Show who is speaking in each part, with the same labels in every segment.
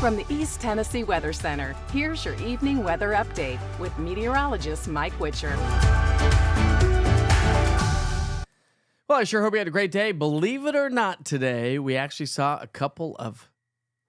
Speaker 1: From the East Tennessee Weather Center, here's your evening weather update with meteorologist Mike Witcher.
Speaker 2: Well, I sure hope you had a great day. Believe it or not, today we actually saw a couple of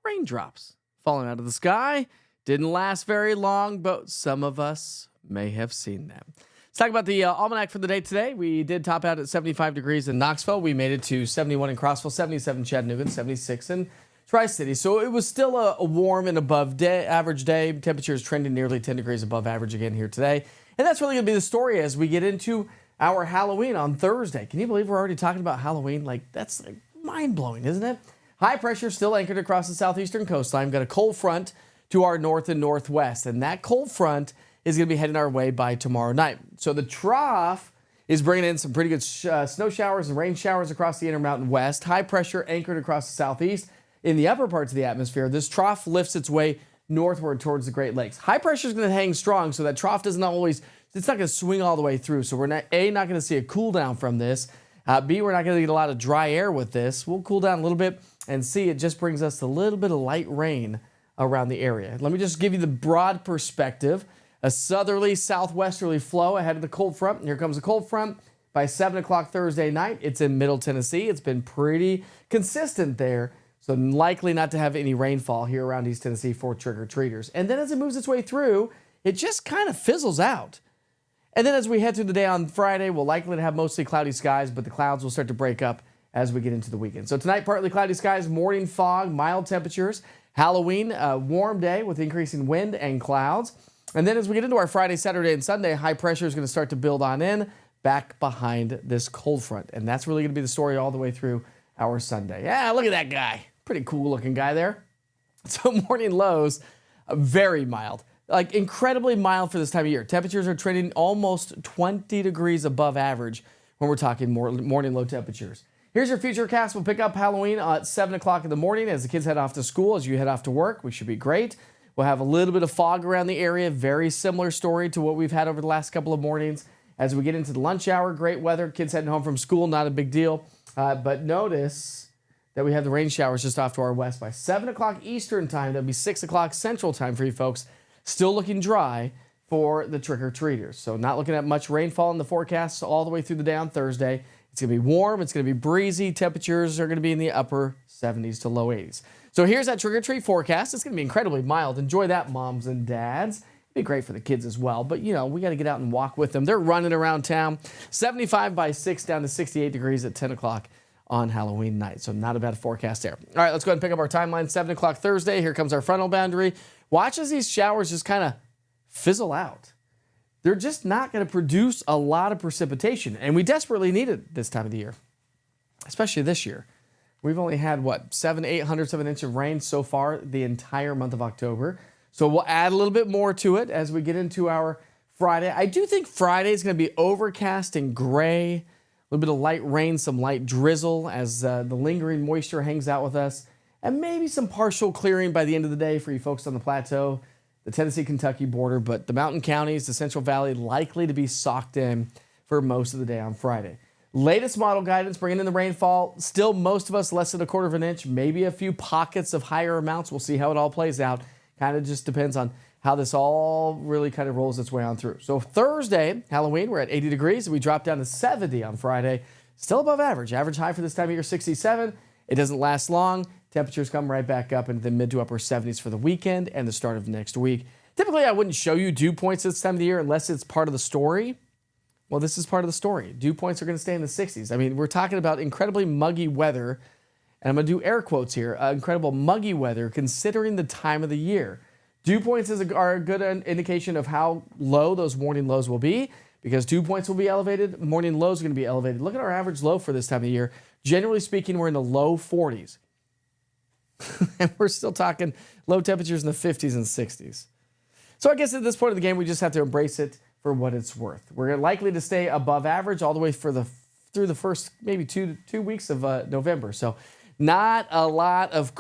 Speaker 2: raindrops falling out of the sky. Didn't last very long, but some of us may have seen them. Let's talk about the almanac for the day today. We did top out at 75 degrees in Knoxville. We made it to 71 in Crossville, 77 in Chattanooga, and 76 in Tri-City. So it was still a warm and above day, average day. Temperatures trending nearly 10 degrees above average again here today. And that's really going to be the story as we get into our Halloween on Thursday. Can you believe we're already talking about Halloween? That's mind-blowing, isn't it? High pressure still anchored across the southeastern coastline. Got a cold front to our north and northwest. And that cold front is going to be heading our way by tomorrow night. So the trough is bringing in some pretty good snow showers and rain showers across the Intermountain West. High pressure anchored across the southeast. In the upper parts of the atmosphere, this trough lifts its way northward towards the Great Lakes. High pressure is going to hang strong, so that trough doesn't always, it's not going to swing all the way through. So we're not going to see a cool down from this. B, we're not going to get a lot of dry air with this. We'll cool down a little bit, and C, it just brings us a little bit of light rain around the area. Let me just give you the broad perspective. A southerly southwesterly flow ahead of the cold front. Here comes the cold front. By 7 o'clock Thursday night, it's in Middle Tennessee. It's been pretty consistent there. So likely not to have any rainfall here around East Tennessee for trick-or-treaters. And then as it moves its way through, it just kind of fizzles out. And then as we head through the day on Friday, we'll likely to have mostly cloudy skies, but the clouds will start to break up as we get into the weekend. So tonight, partly cloudy skies, morning fog, mild temperatures. Halloween, a warm day with increasing wind and clouds. And then as we get into our Friday, Saturday, and Sunday, high pressure is going to start to build on in back behind this cold front. And that's really going to be the story all the way through our Sunday. Yeah, look at that guy. Pretty cool looking guy there. So morning lows, very mild, like incredibly mild for this time of year. Temperatures are trending almost 20 degrees above average when we're talking morning low temperatures. Here's your futurecast. We'll pick up Halloween at 7 o'clock in the morning as the kids head off to school, as you head off to work. We should be great. We'll have a little bit of fog around the area. Very similar story to what we've had over the last couple of mornings. As we get into the lunch hour, great weather. Kids heading home from school, not a big deal. But notice that we have the rain showers just off to our west by 7 o'clock Eastern time. That'll be 6 o'clock Central time for you folks. Still looking dry for the trick-or-treaters. So not looking at much rainfall in the forecast all the way through the day on Thursday. It's going to be warm. It's going to be breezy. Temperatures are going to be in the upper 70s to low 80s. So here's that trick-or-treat forecast. It's going to be incredibly mild. Enjoy that, moms and dads. It'd be great for the kids as well. But, we got to get out and walk with them. They're running around town. 75 by 6 down to 68 degrees at 10 o'clock on Halloween night. So not a bad forecast there. All right, let's go ahead and pick up our timeline. 7 o'clock Thursday. Here comes our frontal boundary. Watch as these showers just kind of fizzle out. They're just not going to produce a lot of precipitation, and we desperately need it this time of the year, especially this year. We've only had, 800 of an inch of rain so far the entire month of October. So we'll add a little bit more to it as we get into our Friday. I do think Friday is going to be overcast and gray. A little bit of light rain, some light drizzle as the lingering moisture hangs out with us. And maybe some partial clearing by the end of the day for you folks on the plateau, the Tennessee-Kentucky border. But the mountain counties, the Central Valley, likely to be socked in for most of the day on Friday. Latest model guidance, bringing in the rainfall. Still, most of us less than 1/4 of an inch. Maybe a few pockets of higher amounts. We'll see how it all plays out. Kind of just depends on how this all really kind of rolls its way on through. So Thursday, Halloween, we're at 80 degrees. We drop down to 70 on Friday. Still above average. Average high for this time of year, 67. It doesn't last long. Temperatures come right back up into the mid to upper 70s for the weekend and the start of next week. Typically, I wouldn't show you dew points this time of the year unless it's part of the story. Well, this is part of the story. Dew points are going to stay in the 60s. I mean, we're talking about incredibly muggy weather. And I'm going to do air quotes here. Incredible muggy weather considering the time of the year. Dew points are a good indication of how low those morning lows will be because dew points will be elevated. Morning lows are going to be elevated. Look at our average low for this time of year. Generally speaking, we're in the low 40s. And we're still talking low temperatures in the 50s and 60s. So I guess at this point of the game, we just have to embrace it for what it's worth. We're likely to stay above average all the way through the first maybe two weeks of November. So not a lot of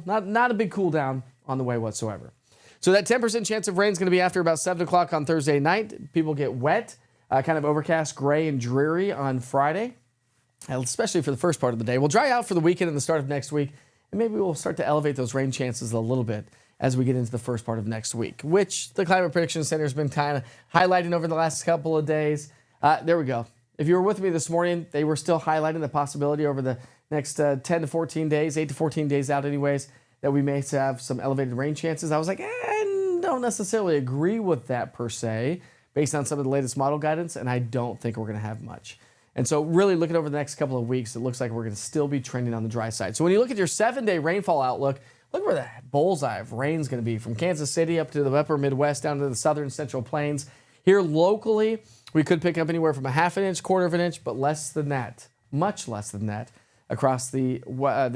Speaker 2: not a big cool down on the way whatsoever. So that 10% chance of rain is going to be after about 7 o'clock on Thursday night. People get wet, kind of overcast, gray, and dreary on Friday, especially for the first part of the day. We'll dry out for the weekend and the start of next week, And maybe we'll start to elevate those rain chances a little bit as we get into the first part of next week, which the Climate Prediction Center has been kind of highlighting over the last couple of days. There we go. If you were with me this morning, they were still highlighting the possibility over the next 10 to 14 days, 8 to 14 days out anyways, that we may have some elevated rain chances. I was like, I don't necessarily agree with that per se, based on some of the latest model guidance, and I don't think we're going to have much. And so really looking over the next couple of weeks, it looks like we're going to still be trending on the dry side. So when you look at your 7-day rainfall outlook, look where the bullseye of rain is going to be, from Kansas City up to the upper Midwest, down to the southern central plains. Here locally, we could pick up anywhere from a half an inch, quarter of an inch, but less than that, much less than that, across the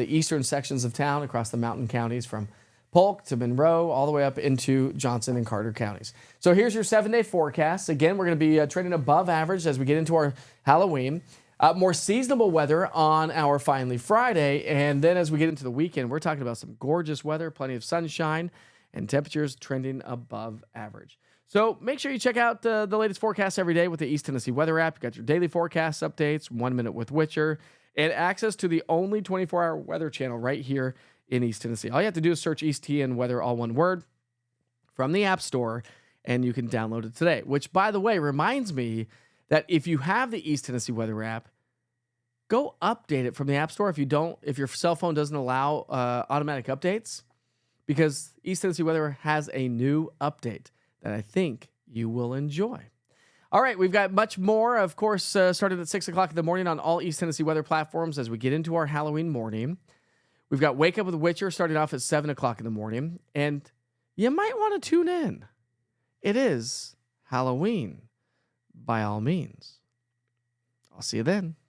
Speaker 2: eastern sections of town, across the mountain counties from Polk to Monroe, all the way up into Johnson and Carter counties. So here's your 7-day forecast. Again, we're going to be trending above average as we get into our Halloween. More seasonable weather on our Finally Friday. And then as we get into the weekend, we're talking about some gorgeous weather, plenty of sunshine, and temperatures trending above average. So make sure you check out the latest forecast every day with the East Tennessee Weather app. You got your daily forecast updates, 1 Minute with Witcher, and access to the only 24-hour weather channel right here in East Tennessee. All you have to do is search East TN Weather, all one word, from the App Store, and you can download it today. Which, by the way, reminds me that if you have the East Tennessee Weather app, go update it from the App Store if your cell phone doesn't allow automatic updates, because East Tennessee Weather has a new update that I think you will enjoy. All right, we've got much more, of course, starting at 6 o'clock in the morning on all East Tennessee Weather platforms as we get into our Halloween morning. We've got Wake Up with Witcher starting off at 7 o'clock in the morning, and you might want to tune in. It is Halloween, by all means. I'll see you then.